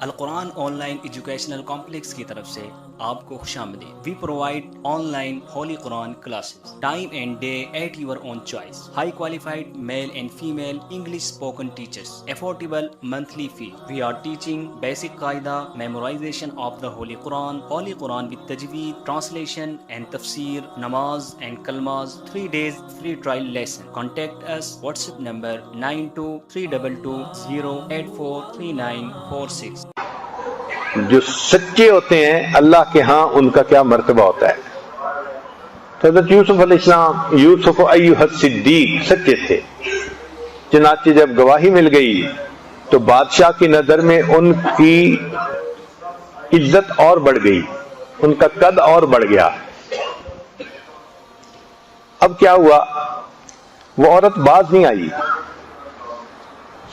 القرآن on line educational complex کی طرف سے آپ کو خوشامدید۔ We provide online holy Quran classes, time and day at your own choice, high qualified male and female English spoken teachers, affordable monthly fee. We are teaching basic قاعدہ، memorization of the holy Quran with تجوید، translation and تفسیر، نماز and کلماز، 3 days free trial lesson۔ Contact us WhatsApp number 923220843946۔ جو سچے ہوتے ہیں اللہ کے ہاں ان کا کیا مرتبہ ہوتا ہے۔ تو حضرت یوسف علیہ السلام، یوسف ایھا الصدیق، سچے تھے، چنانچہ جب گواہی مل گئی تو بادشاہ کی نظر میں ان کی عزت اور بڑھ گئی، ان کا قد اور بڑھ گیا۔ اب کیا ہوا، وہ عورت باز نہیں آئی،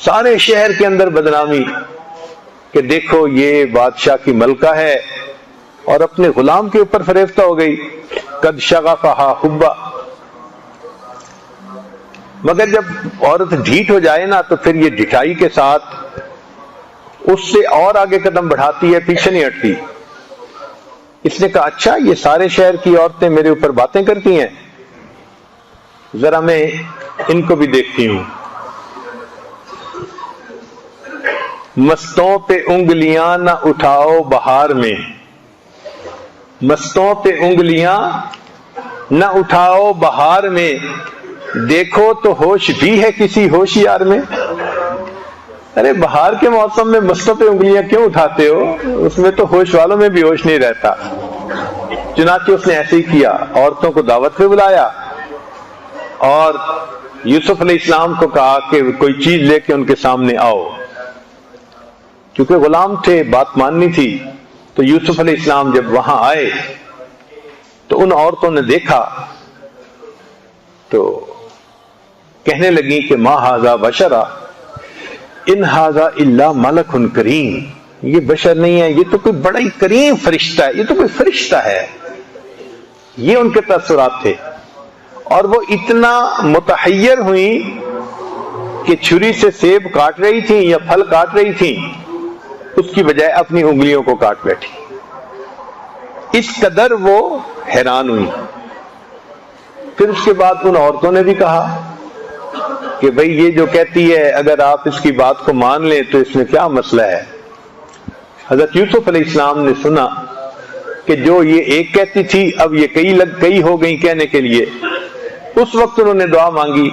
سارے شہر کے اندر بدنامی کہ دیکھو یہ بادشاہ کی ملکہ ہے اور اپنے غلام کے اوپر فریفتہ ہو گئی، قد شغفہا حبا۔ مگر جب عورت ڈھیٹ ہو جائے نا تو پھر یہ ڈھٹائی کے ساتھ اس سے اور آگے قدم بڑھاتی ہے، پیچھے نہیں ہٹتی۔ اس نے کہا اچھا یہ سارے شہر کی عورتیں میرے اوپر باتیں کرتی ہیں، ذرا میں ان کو بھی دیکھتی ہوں۔ مستوں پہ انگلیاں نہ اٹھاؤ بہار میں، مستوں پہ انگلیاں نہ اٹھاؤ بہار میں، دیکھو تو ہوش بھی ہے کسی ہوشیار میں۔ ارے بہار کے موسم میں مستوں پہ انگلیاں کیوں اٹھاتے ہو، اس میں تو ہوش والوں میں بھی ہوش نہیں رہتا۔ چنانچہ اس نے ایسے ہی کیا، عورتوں کو دعوت پہ بلایا اور یوسف علیہ السلام کو کہا کہ کوئی چیز لے کے ان کے سامنے آؤ۔ کیونکہ غلام تھے، بات ماننی تھی، تو یوسف علیہ السلام جب وہاں آئے تو ان عورتوں نے دیکھا تو کہنے لگی کہ ما ھذا بشرا ان ھذا الا ملک کریم، یہ بشر نہیں ہے، یہ تو کوئی بڑا ہی کریم فرشتہ ہے، یہ تو کوئی فرشتہ ہے۔ یہ ان کے تاثرات تھے، اور وہ اتنا متحیر ہوئیں کہ چھری سے سیب کاٹ رہی تھیں یا پھل کاٹ رہی تھیں، اس کی بجائے اپنی انگلیوں کو کاٹ بیٹھی، اس قدر وہ حیران ہوئی۔ پھر اس کے بعد ان عورتوں نے بھی کہا کہ بھئی یہ جو کہتی ہے اگر آپ اس کی بات کو مان لیں تو اس میں کیا مسئلہ ہے۔ حضرت یوسف علیہ السلام نے سنا کہ جو یہ ایک کہتی تھی اب یہ کئی ہو گئی کہنے کے لیے۔ اس وقت انہوں نے دعا مانگی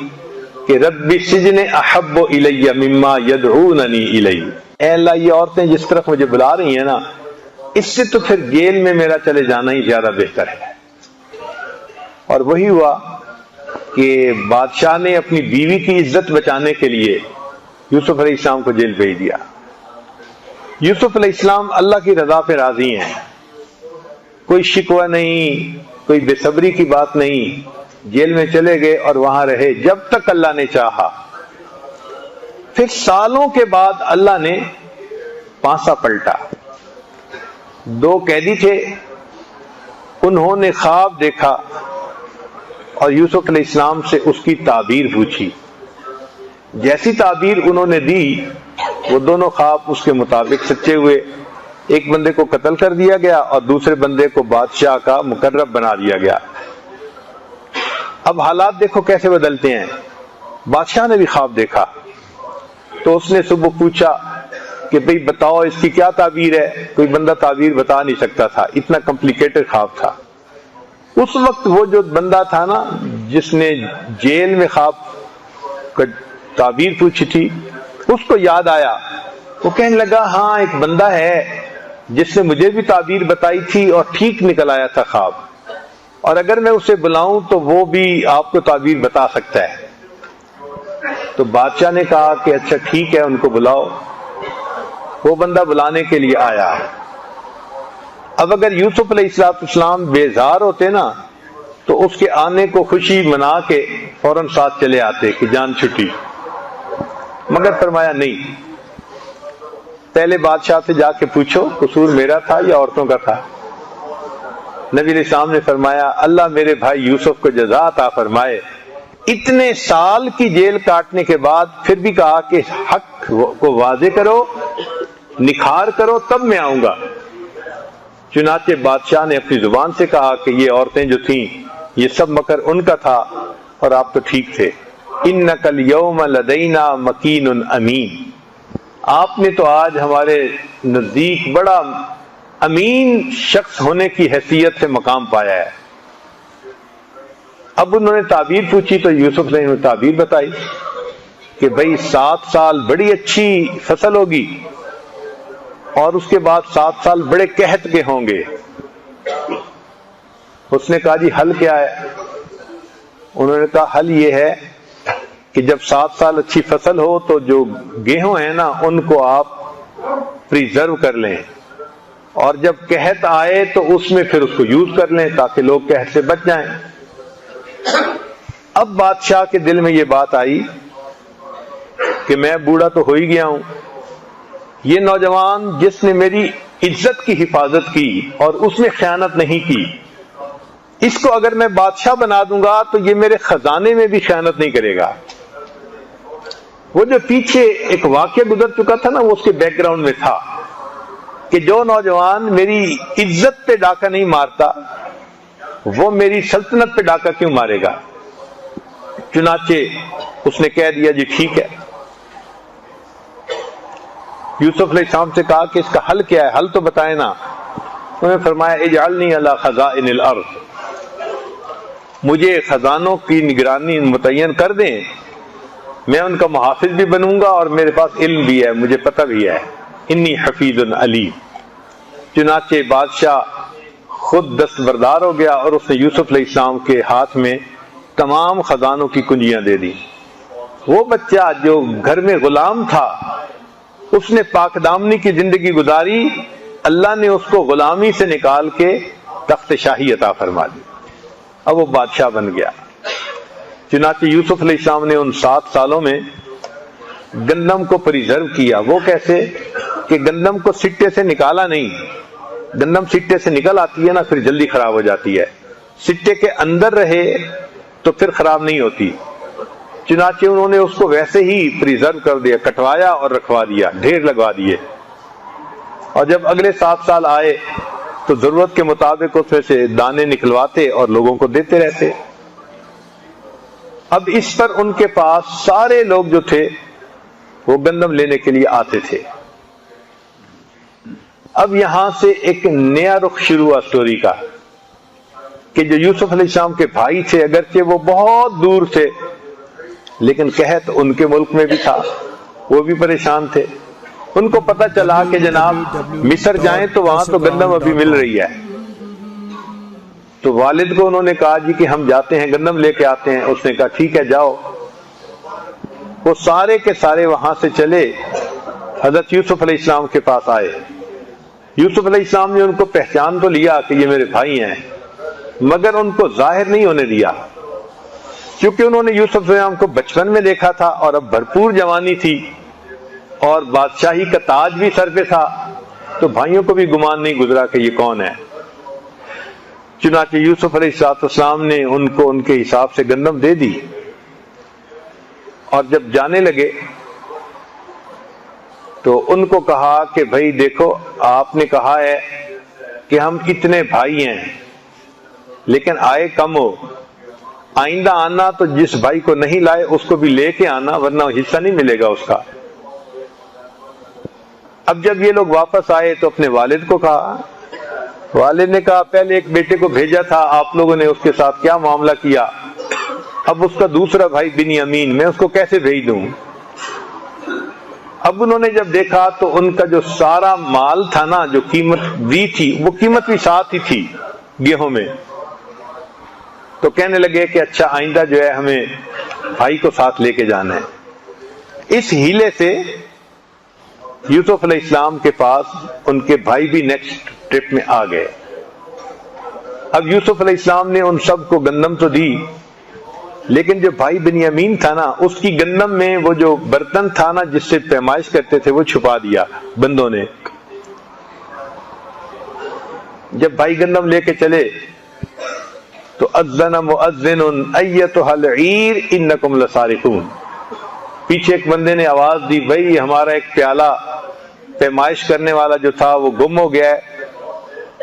کہ رب السجن احب الی مما یدعوننی الیہ، اے اللہ یہ عورتیں جس طرف مجھے بلا رہی ہیں نا، اس سے تو پھر جیل میں میرا چلے جانا ہی زیادہ بہتر ہے۔ اور وہی ہوا کہ بادشاہ نے اپنی بیوی کی عزت بچانے کے لیے یوسف علیہ السلام کو جیل بھیج دیا۔ یوسف علیہ السلام اللہ کی رضا پہ راضی ہیں، کوئی شکوہ نہیں، کوئی بے صبری کی بات نہیں، جیل میں چلے گئے اور وہاں رہے جب تک اللہ نے چاہا۔ پھر سالوں کے بعد اللہ نے پانسا پلٹا، 2 قیدی تھے، انہوں نے خواب دیکھا اور یوسف علیہ السلام سے اس کی تعبیر پوچھی۔ جیسی تعبیر انہوں نے دی وہ دونوں خواب اس کے مطابق سچے ہوئے۔ ایک بندے کو قتل کر دیا گیا اور دوسرے بندے کو بادشاہ کا مقرب بنا دیا گیا۔ اب حالات دیکھو کیسے بدلتے ہیں۔ بادشاہ نے بھی خواب دیکھا تو اس نے صبح پوچھا کہ بھئی بتاؤ اس کی کیا تعبیر ہے۔ کوئی بندہ تعبیر بتا نہیں سکتا تھا، اتنا کمپلیکیٹڈ خواب تھا۔ اس وقت وہ جو بندہ تھا نا جس نے جیل میں خواب کا تعبیر پوچھی تھی، اس کو یاد آیا، وہ کہنے لگا ہاں ایک بندہ ہے جس نے مجھے بھی تعبیر بتائی تھی اور ٹھیک نکل آیا تھا خواب، اور اگر میں اسے بلاؤں تو وہ بھی آپ کو تعبیر بتا سکتا ہے۔ تو بادشاہ نے کہا کہ اچھا ٹھیک ہے ان کو بلاؤ۔ وہ بندہ بلانے کے لیے آیا۔ اب اگر یوسف علیہ السلام بیزار ہوتے نا تو اس کے آنے کو خوشی منا کے فوراً ساتھ چلے آتے کہ جان چھٹی، مگر فرمایا نہیں، پہلے بادشاہ سے جا کے پوچھو قصور میرا تھا یا عورتوں کا تھا۔ نبی علیہ السلام نے فرمایا اللہ میرے بھائی یوسف کو جزا عطا فرمائے، اتنے سال کی جیل کاٹنے کے بعد پھر بھی کہا کہ حق کو واضح کرو، نکھار کرو تب میں آؤں گا۔ چنانچہ بادشاہ نے اپنی زبان سے کہا کہ یہ عورتیں جو تھیں یہ سب مکر ان کا تھا اور آپ تو ٹھیک تھے۔ اِنَّكَ الْيَوْمَ لَدَيْنَا مَكِينٌ امین، آپ نے تو آج ہمارے نزدیک بڑا امین شخص ہونے کی حیثیت سے مقام پایا ہے۔ اب انہوں نے تعبیر پوچھی تو یوسف نے تعبیر بتائی کہ بھئی 7 سال بڑی اچھی فصل ہوگی اور اس کے بعد 7 سال بڑے قحط کے ہوں گے۔ اس نے کہا جی حل کیا ہے؟ انہوں نے کہا حل یہ ہے کہ جب 7 سال اچھی فصل ہو تو جو گیہوں ہیں نا ان کو آپ پریزرو کر لیں، اور جب قحط آئے تو اس میں پھر اس کو یوز کر لیں تاکہ لوگ قحط سے بچ جائیں۔ اب بادشاہ کے دل میں یہ بات آئی کہ میں بوڑھا تو ہو ہی گیا ہوں، یہ نوجوان جس نے میری عزت کی حفاظت کی اور اس میں خیانت نہیں کی، اس کو اگر میں بادشاہ بنا دوں گا تو یہ میرے خزانے میں بھی خیانت نہیں کرے گا۔ وہ جو پیچھے ایک واقعہ گزر چکا تھا نا وہ اس کے بیک گراؤنڈ میں تھا کہ جو نوجوان میری عزت پہ ڈاکہ نہیں مارتا وہ میری سلطنت پہ ڈاکہ کیوں مارے گا؟ چنانچہ اس نے کہہ دیا جی ٹھیک ہے۔ یوسف علیہ السلام سے کہا کہ اس کا حل کیا ہے؟ حل تو بتائیں نا۔ انہوں نے فرمایا اجعلنی علی خزائن الارض، مجھے خزانوں کی نگرانی متعین کر دیں، میں ان کا محافظ بھی بنوں گا اور میرے پاس علم بھی ہے، مجھے پتہ بھی ہے، انی حفیظ علیم۔ چنانچہ بادشاہ خود دستبردار ہو گیا اور اس نے یوسف علیہ السلام کے ہاتھ میں تمام خزانوں کی کنجیاں دے دی۔ وہ بچہ جو گھر میں غلام تھا اس نے پاک دامنی کی زندگی گزاری، اللہ نے اس کو غلامی سے نکال کے تخت شاہی عطا فرما دی، اب وہ بادشاہ بن گیا۔ چنانچہ یوسف علیہ السلام نے ان 7 سالوں میں گندم کو پریزرو کیا۔ وہ کیسے کہ گندم کو سٹے سے نکالا نہیں، گندم سٹے سے نکل آتی ہے نا پھر جلدی خراب ہو جاتی ہے، سٹے کے اندر رہے تو پھر خراب نہیں ہوتی۔ چنانچہ انہوں نے اس کو ویسے ہی پریزرو کر دیا، کٹوایا اور رکھوا دیا، ڈھیر لگوا دیے، اور جب اگلے 7 سال آئے تو ضرورت کے مطابق اس میں سے دانے نکلواتے اور لوگوں کو دیتے رہتے۔ اب اس پر ان کے پاس سارے لوگ جو تھے وہ گندم لینے کے لیے آتے تھے۔ اب یہاں سے ایک نیا رخ شروع ہوا سٹوری کا کہ جو یوسف علیہ السلام کے بھائی تھے اگرچہ وہ بہت دور تھے لیکن قحط ان کے ملک میں بھی تھا، وہ بھی پریشان تھے۔ ان کو پتہ چلا کہ جناب مصر جائیں تو وہاں تو گندم ابھی مل رہی ہے، تو والد کو انہوں نے کہا جی کہ ہم جاتے ہیں گندم لے کے آتے ہیں۔ اس نے کہا ٹھیک ہے جاؤ۔ وہ سارے کے سارے وہاں سے چلے، حضرت یوسف علیہ السلام کے پاس آئے۔ یوسف علیہ السلام نے ان کو پہچان تو لیا کہ یہ میرے بھائی ہیں، مگر ان کو ظاہر نہیں ہونے دیا، کیونکہ انہوں نے یوسف علیہ السلام کو بچپن میں دیکھا تھا اور اب بھرپور جوانی تھی اور بادشاہی کا تاج بھی سر پہ تھا، تو بھائیوں کو بھی گمان نہیں گزرا کہ یہ کون ہے۔ چنانچہ یوسف علیہ السلام نے ان کو ان کے حساب سے گندم دے دی، اور جب جانے لگے تو ان کو کہا کہ بھائی دیکھو آپ نے کہا ہے کہ ہم اتنے بھائی ہیں لیکن آئے کم ہو، آئندہ آنا تو جس بھائی کو نہیں لائے اس کو بھی لے کے آنا ورنہ حصہ نہیں ملے گا اس کا۔ اب جب یہ لوگ واپس آئے تو اپنے والد کو کہا، والد نے کہا پہلے ایک بیٹے کو بھیجا تھا آپ لوگوں نے اس کے ساتھ کیا معاملہ کیا، اب اس کا دوسرا بھائی بنیامین میں اس کو کیسے بھیج دوں؟ اب انہوں نے جب دیکھا تو ان کا جو سارا مال تھا نا جو قیمت دی تھی وہ قیمت بھی ساتھ ہی تھی گیہوں میں، تو کہنے لگے کہ اچھا آئندہ جو ہے ہمیں بھائی کو ساتھ لے کے جانا ہے۔ اس ہیلے سے یوسف علیہ السلام کے پاس ان کے بھائی بھی نیکسٹ ٹرپ میں آ گئے۔ اب یوسف علیہ السلام نے ان سب کو گندم تو دی، لیکن جو بھائی بنیامین تھا نا اس کی گندم میں وہ جو برتن تھا نا جس سے پیمائش کرتے تھے وہ چھپا دیا بندوں نے۔ جب بھائی گندم لے کے چلے تو اذن مؤذن ایتھا العیر انکم لسارقون، پیچھے ایک بندے نے آواز دی بھائی ہمارا ایک پیالہ پیمائش کرنے والا جو تھا وہ گم ہو گیا ہے،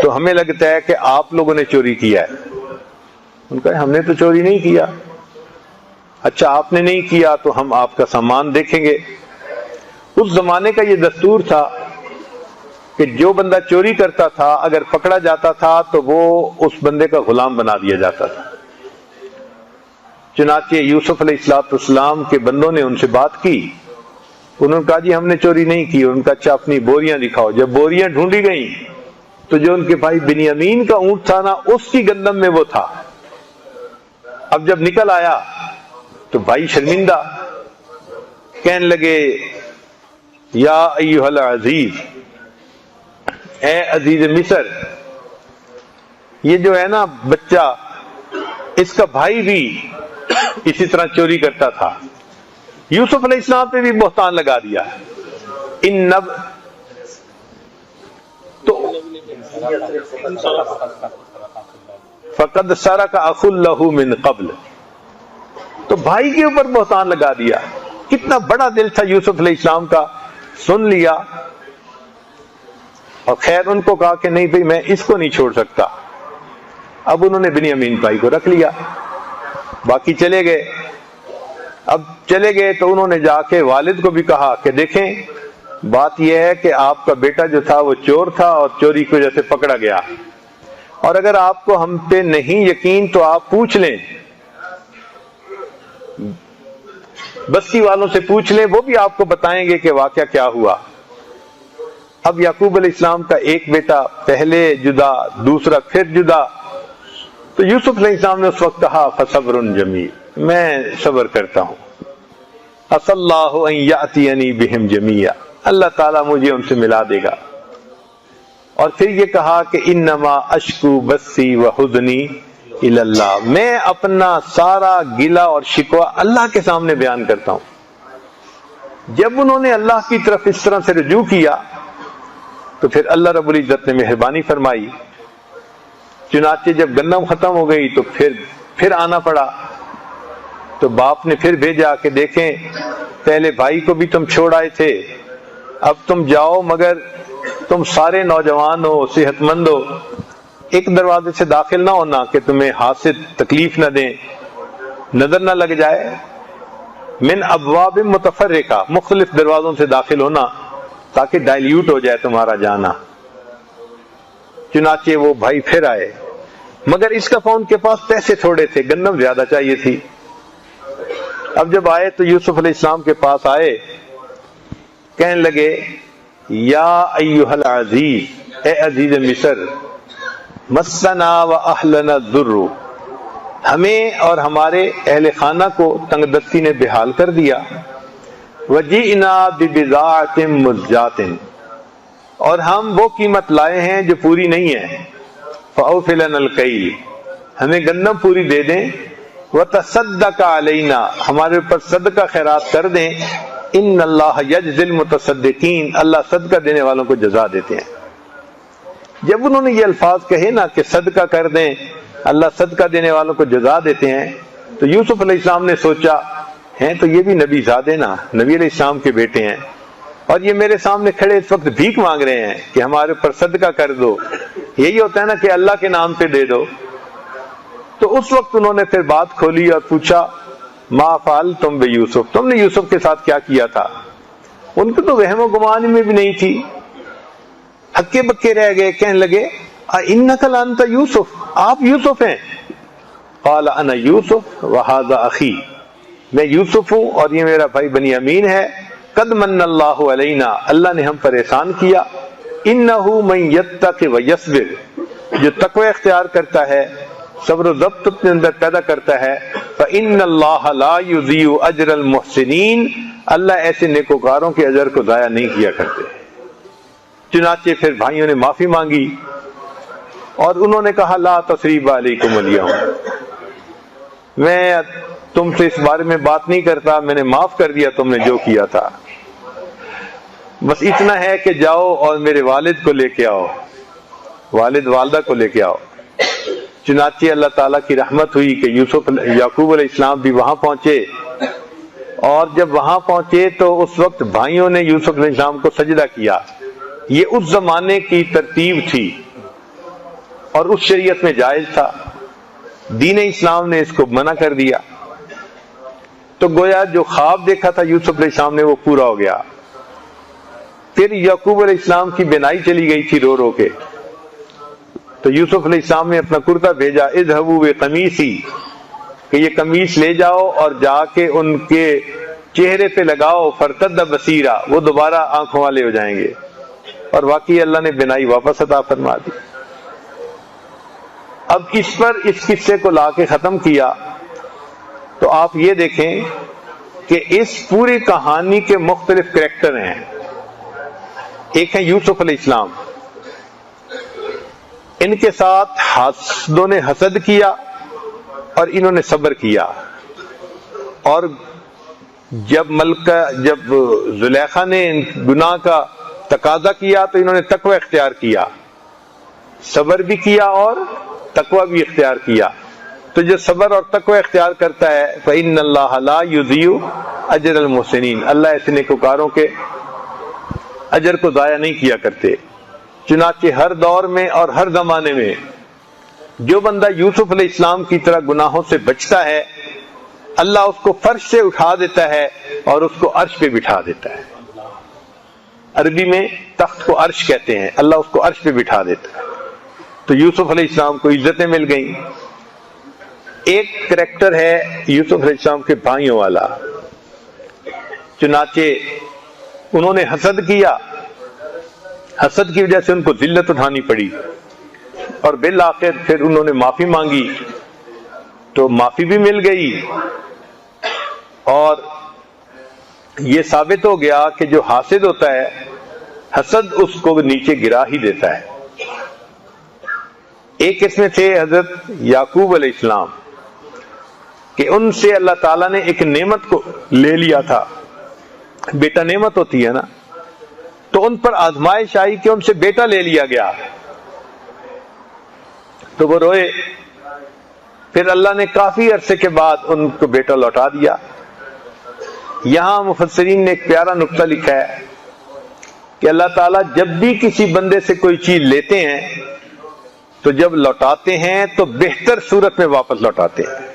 تو ہمیں لگتا ہے کہ آپ لوگوں نے چوری کیا ہے۔ ان کا ہم نے تو چوری نہیں کیا۔ اچھا آپ نے نہیں کیا تو ہم آپ کا سامان دیکھیں گے۔ اس زمانے کا یہ دستور تھا کہ جو بندہ چوری کرتا تھا اگر پکڑا جاتا تھا تو وہ اس بندے کا غلام بنا دیا جاتا تھا۔ چنانچہ یوسف علیہ السلام کے بندوں نے ان سے بات کی، انہوں نے کہا جی ہم نے چوری نہیں کی۔ ان کا اچھا اپنی بوریاں دکھاؤ۔ جب بوریاں ڈھونڈی گئیں تو جو ان کے بھائی بنیامین کا اونٹ تھا نا، اس کی گندم میں وہ تھا۔ اب جب نکل آیا تو بھائی شرمندہ، کہنے لگے یا ایھا العزیز، اے عزیز مصر، یہ جو ہے نا بچہ، اس کا بھائی بھی اسی طرح چوری کرتا تھا۔ یوسف علیہ السلام پہ بھی بہتان لگا دیا۔ تو فقد سرق اخ له من قبل، تو بھائی کے اوپر بہتان لگا دیا۔ کتنا بڑا دل تھا یوسف علیہ السلام کا، سن لیا اور خیر ان کو کہا کہ نہیں بھئی میں اس کو نہیں چھوڑ سکتا۔ اب انہوں نے بنیامین بھائی کو رکھ لیا، باقی چلے گئے۔ اب چلے گئے تو انہوں نے جا کے والد کو بھی کہا کہ دیکھیں بات یہ ہے کہ آپ کا بیٹا جو تھا وہ چور تھا اور چوری کی وجہ سے پکڑا گیا، اور اگر آپ کو ہم پہ نہیں یقین تو آپ پوچھ لیں، بستی والوں سے پوچھ لیں، وہ بھی آپ کو بتائیں گے کہ واقعہ کیا ہوا۔ اب یعقوب علیہ السلام کا ایک بیٹا پہلے جدا، دوسرا پھر جدا، تو یوسف علیہ السلام نے اس وقت کہا فصبر جمیل، میں صبر کرتا ہوں، عسى اللہ ان یأتینی بہم جمیعا، اللہ تعالیٰ مجھے ان سے ملا دے گا۔ اور پھر یہ کہا کہ انما اشکو بثی وحزنی الی اللہ، میں اپنا سارا گلہ اور شکوہ اللہ کے سامنے بیان کرتا ہوں۔ جب انہوں نے اللہ کی طرف اس طرح سے رجوع کیا تو پھر اللہ رب العزت نے مہربانی فرمائی۔ چنانچہ جب گندم ختم ہو گئی تو پھر آنا پڑا، تو باپ نے پھر بھیجا کہ دیکھیں پہلے بھائی کو بھی تم چھوڑ آئے تھے، اب تم جاؤ مگر تم سارے نوجوان ہو، صحت مند ہو، ایک دروازے سے داخل نہ ہونا کہ تمہیں ہاتھ سے تکلیف نہ دیں، نظر نہ لگ جائے، من ابواب متفرقہ، مختلف دروازوں سے داخل ہونا تاکہ ڈائلیوٹ ہو جائے تمہارا جانا۔ چنانچہ وہ بھائی پھر آئے، مگر اس کا ان کے پاس پیسے تھوڑے تھے، گندم زیادہ چاہیے تھی۔ اب جب آئے تو یوسف علیہ السلام کے پاس آئے، کہنے لگے یا ایھا العزیز، اے عزیز مصر، مسنا و اہلنا الضر، ہمیں اور ہمارے اہل خانہ کو تنگ دستی نے بحال کر دیا، وجئنا ببضاعۃ مزجاۃ، اور ہم وہ قیمت لائے ہیں جو پوری نہیں ہے، فاوف لنا الکیل، ہمیں گندم پوری دے دیں، وتصدق علینا، ہمارے اوپر صدقہ خیرات کر دیں، ان اللہ یجزی المتصدقین، اللہ صدقہ دینے والوں کو جزا دیتے ہیں۔ جب انہوں نے یہ الفاظ کہے نا کہ صدقہ کر دیں، اللہ صدقہ دینے والوں کو جزا دیتے ہیں، تو یوسف علیہ السلام نے سوچا ہیں تو یہ بھی نبی زادے نا، نبی علیہ السلام کے بیٹے ہیں، اور یہ میرے سامنے کھڑے اس وقت بھیک مانگ رہے ہیں کہ ہمارے اوپر صدقہ کر دو، یہی ہوتا ہے نا کہ اللہ کے نام پہ دے دو۔ تو اس وقت انہوں نے پھر بات کھولی اور پوچھا ما فعلتم بیوسف، تم نے یوسف کے ساتھ کیا کیا تھا؟ ان کو تو وہم و گمان میں بھی نہیں تھی، ہکے بکے رہ گئے، کہنے لگے انک لانت یوسف، آپ یوسف ہیں؟ قال انا یوسف وہذا اخی، میں یوسف ہوں اور یہ میرا بھائی بنیامین ہے، قد من اللہ علینا، اللہ نے ہم پر احسان کیا، انہ من یتق ویصبر، جو تقوی اختیار کرتا ہے، صبر و ضبط اپنے اندر پیدا کرتا ہے، فإن اللہ لا یضیع اجر المحسنین، اللہ ایسے نیکوکاروں کے اجر کو ضائع نہیں کیا کرتے۔ چنانچہ پھر بھائیوں نے معافی مانگی اور انہوں نے کہا لا تثریب علیکم اليوم، میں تم سے اس بارے میں بات نہیں کرتا، میں نے معاف کر دیا تم نے جو کیا تھا، بس اتنا ہے کہ جاؤ اور میرے والد کو لے کے آؤ، والد والدہ کو لے کے آؤ۔ چنانچہ اللہ تعالیٰ کی رحمت ہوئی کہ یعقوب علیہ السلام بھی وہاں پہنچے، اور جب وہاں پہنچے تو اس وقت بھائیوں نے یوسف علیہ السلام کو سجدہ کیا یہ اس زمانے کی ترتیب تھی اور اس شریعت میں جائز تھا، دین اسلام نے اس کو منع کر دیا، تو گویا جو خواب دیکھا تھا یوسف علیہ السلام نے وہ پورا ہو گیا۔ پھر یعقوب علیہ السلام کی بینائی چلی گئی تھی رو رو کے، تو یوسف علیہ السلام نے اپنا کرتا بھیجا، اذهبوا بقمیصی، کہ یہ قمیص لے جاؤ اور جا کے ان کے چہرے پہ لگاؤ، فرتد بصیرا، وہ دوبارہ آنکھوں والے ہو جائیں گے، اور واقعی اللہ نے بینائی واپس عطا فرما دی۔ اب اس پر اس قصے کو لا کے ختم کیا تو آپ یہ دیکھیں کہ اس پوری کہانی کے مختلف کریکٹر ہیں۔ ایک ہے یوسف علیہ السلام، ان کے ساتھ حاسدوں نے حسد کیا اور انہوں نے صبر کیا، اور جب زلیخا نے گناہ کا تقاضا کیا تو انہوں نے تقوی اختیار کیا، صبر بھی کیا اور تقوی بھی اختیار کیا۔ تو جو صبر اور تقوی اختیار کرتا ہے فإن اللہ لا یضیع اجر المحسنین، اللہ ایسے نیکوکاروں کے اجر کو ضائع نہیں کیا کرتے۔ چنانچہ ہر دور میں اور ہر زمانے میں جو بندہ یوسف علیہ السلام کی طرح گناہوں سے بچتا ہے، اللہ اس کو فرش سے اٹھا دیتا ہے اور اس کو عرش پہ بٹھا دیتا ہے۔ عربی میں تخت کو عرش کہتے ہیں، اللہ اس کو عرش پہ بٹھا دیتا ہے۔ تو یوسف علیہ السلام کو عزتیں مل گئیں۔ ایک کریکٹر ہے یوسف علیہ السلام کے بھائیوں والا، چنانچہ انہوں نے حسد کیا، حسد کی وجہ سے ان کو ذلت اٹھانی پڑی، اور بالآخر پھر انہوں نے معافی مانگی تو معافی بھی مل گئی، اور یہ ثابت ہو گیا کہ جو حاسد ہوتا ہے حسد اس کو نیچے گرا ہی دیتا ہے۔ ایک اس میں تھے حضرت یعقوب علیہ السلام کہ ان سے اللہ تعالیٰ نے ایک نعمت کو لے لیا تھا، بیٹا نعمت ہوتی ہے نا، تو ان پر آزمائش آئی کہ ان سے بیٹا لے لیا گیا، تو وہ روئے۔ پھر اللہ نے کافی عرصے کے بعد ان کو بیٹا لوٹا دیا۔ یہاں مفسرین نے ایک پیارا نقطہ لکھا ہے کہ اللہ تعالیٰ جب بھی کسی بندے سے کوئی چیز لیتے ہیں تو جب لوٹاتے ہیں تو بہتر صورت میں واپس لوٹاتے ہیں۔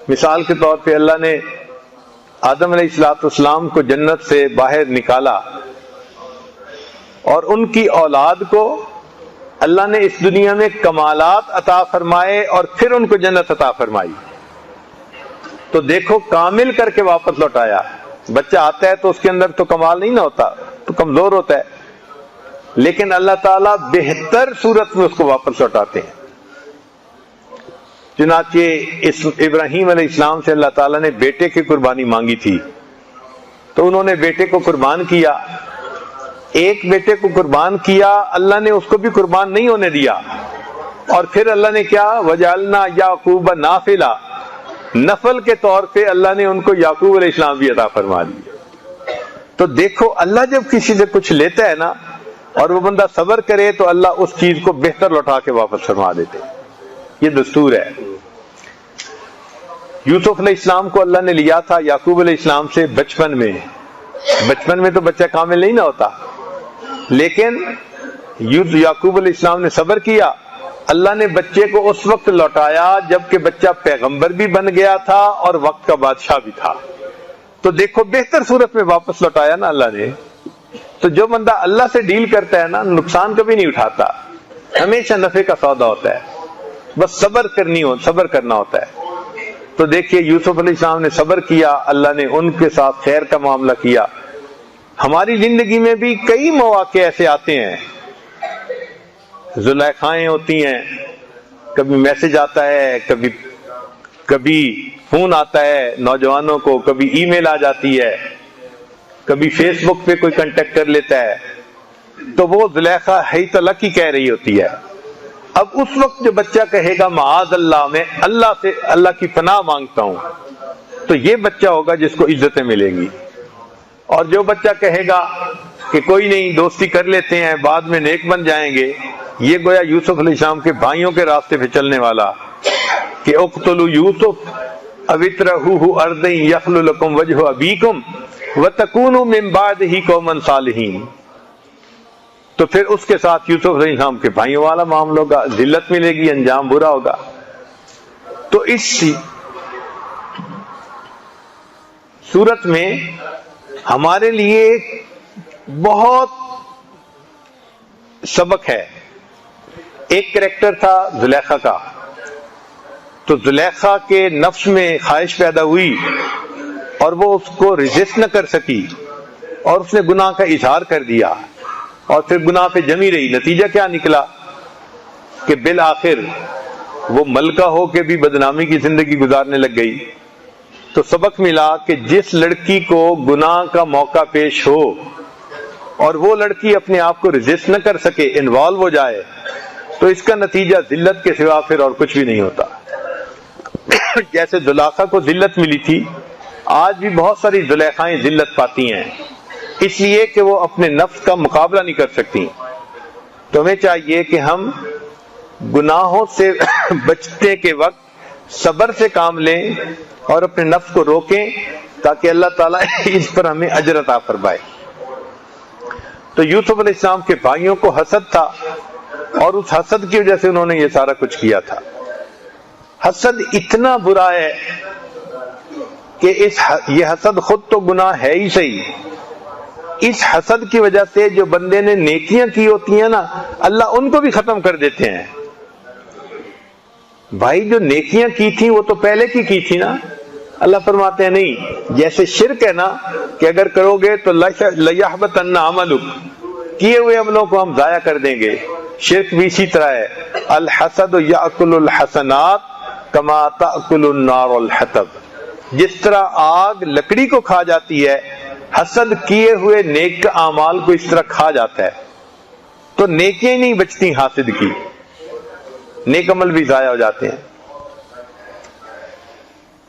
مثال کے طور پہ اللہ نے آدم علیہ السلام کو جنت سے باہر نکالا، اور ان کی اولاد کو اللہ نے اس دنیا میں کمالات عطا فرمائے اور پھر ان کو جنت عطا فرمائی۔ تو دیکھو کامل کر کے واپس لوٹایا۔ بچہ آتا ہے تو اس کے اندر تو کمال نہیں نہ ہوتا، تو کمزور ہوتا ہے، لیکن اللہ تعالیٰ بہتر صورت میں اس کو واپس لوٹاتے ہیں۔ چنانچہ ابراہیم علیہ السلام سے اللہ تعالیٰ نے بیٹے کی قربانی مانگی تھی، تو انہوں نے بیٹے کو قربان کیا۔ ایک بیٹے کو قربان کیا، اللہ نے اس کو بھی قربان نہیں ہونے دیا، اور پھر اللہ نے کیا، وجعلنا یعقوب نافلہ، نفل کے طور پہ اللہ نے ان کو یعقوب علیہ السلام بھی عطا فرما دی۔ تو دیکھو اللہ جب کسی سے کچھ لیتا ہے نا اور وہ بندہ صبر کرے تو اللہ اس چیز کو بہتر لوٹا کے واپس فرما دیتے، یہ دستور ہے۔ یوسف علیہ السلام کو اللہ نے لیا تھا یعقوب علیہ السلام سے بچپن میں تو بچہ کامل نہیں نہ ہوتا، لیکن یعقوب علیہ السلام نے صبر کیا، اللہ نے بچے کو اس وقت لوٹایا جبکہ بچہ پیغمبر بھی بن گیا تھا اور وقت کا بادشاہ بھی تھا۔ تو دیکھو بہتر صورت میں واپس لوٹایا نا اللہ نے۔ تو جو بندہ اللہ سے ڈیل کرتا ہے نا نقصان کبھی نہیں اٹھاتا، ہمیشہ نفع کا سودا ہوتا ہے، بس صبر کرنا ہوتا ہے۔ تو دیکھیے یوسف علیہ السلام نے صبر کیا، اللہ نے ان کے ساتھ خیر کا معاملہ کیا۔ ہماری زندگی میں بھی کئی مواقع ایسے آتے ہیں، زلیخائیں ہوتی ہیں، کبھی میسج آتا ہے، کبھی فون آتا ہے نوجوانوں کو، کبھی ای میل آ جاتی ہے، کبھی فیس بک پہ کوئی کانٹیکٹ کر لیتا ہے، تو وہ زلیخا حیت اللہ کی کہہ رہی ہوتی ہے۔ اب اس وقت جو بچہ کہے گا معاذ اللہ، میں اللہ کی پناہ مانگتا ہوں، تو یہ بچہ ہوگا جس کو عزتیں ملیں گی۔ اور جو بچہ کہے گا کہ کوئی نہیں دوستی کر لیتے ہیں بعد میں نیک بن جائیں گے، یہ گویا یوسف علیہ السلام کے بھائیوں کے راستے پہ چلنے والا کہ اقتلوا یوسف او اطرحوہ ارضا یخل لکم وجہ ابیکم وَتَكُونُوا مِن بَعْدِهِ قَوْمًا صَالِحِينَ، تو پھر اس کے ساتھ یوسف علیہ السلام کے بھائیوں والا معاملہ ہوگا، ذلت ملے گی، انجام برا ہوگا۔ تو اس صورت میں ہمارے لیے بہت سبق ہے۔ ایک کریکٹر تھا زلیخا کا، تو زلیخا کے نفس میں خواہش پیدا ہوئی اور وہ اس کو ریزسٹ نہ کر سکی اور اس نے گناہ کا اظہار کر دیا اور پھر گناہ پہ جمی رہی۔ نتیجہ کیا نکلا کہ بالآخر وہ ملکہ ہو کے بھی بدنامی کی زندگی گزارنے لگ گئی۔ تو سبق ملا کہ جس لڑکی کو گناہ کا موقع پیش ہو اور وہ لڑکی اپنے آپ کو ریزسٹ نہ کر سکے، انوالو ہو جائے، تو اس کا نتیجہ ذلت کے سوا پھر اور کچھ بھی نہیں ہوتا۔ جیسے زلیخا کو ذلت ملی تھی، آج بھی بہت ساری زلیخائیں ذلت پاتی ہیں، اس لیے کہ وہ اپنے نفس کا مقابلہ نہیں کر سکتی۔ تو ہمیں چاہیے کہ ہم گناہوں سے بچنے کے وقت صبر سے کام لیں اور اپنے نفس کو روکیں تاکہ اللہ تعالیٰ اس پر ہمیں اجر عطا فرمائے۔ تو یوسف علیہ السلام کے بھائیوں کو حسد تھا اور اس حسد کی وجہ سے انہوں نے یہ سارا کچھ کیا تھا۔ حسد اتنا برا ہے کہ یہ حسد خود تو گناہ ہے ہی صحیح، اس حسد کی وجہ سے جو بندے نے نیکیاں کی ہوتی ہیں نا، اللہ ان کو بھی ختم کر دیتے ہیں۔ بھائی جو نیکیاں کی تھیں وہ تو پہلے کی تھی نا، اللہ فرماتے ہیں نہیں، جیسے شرک ہے نا کہ اگر کرو گے تو لَيَحْبَطَنَّ عَمَلُكَ، کیے ہوئے عملوں کو ہم ضائع کر دیں گے، شرک بھی اسی طرح ہے۔ الحسد یأکل الحسنات کما تأکل النار الحطب، جس طرح آگ لکڑی کو کھا جاتی ہے، حسد کیے ہوئے نیک اعمال کو اس طرح کھا جاتا ہے۔ تو نیکیاں نہیں بچتی حاسد کی، نیک عمل بھی ضائع ہو جاتے ہیں۔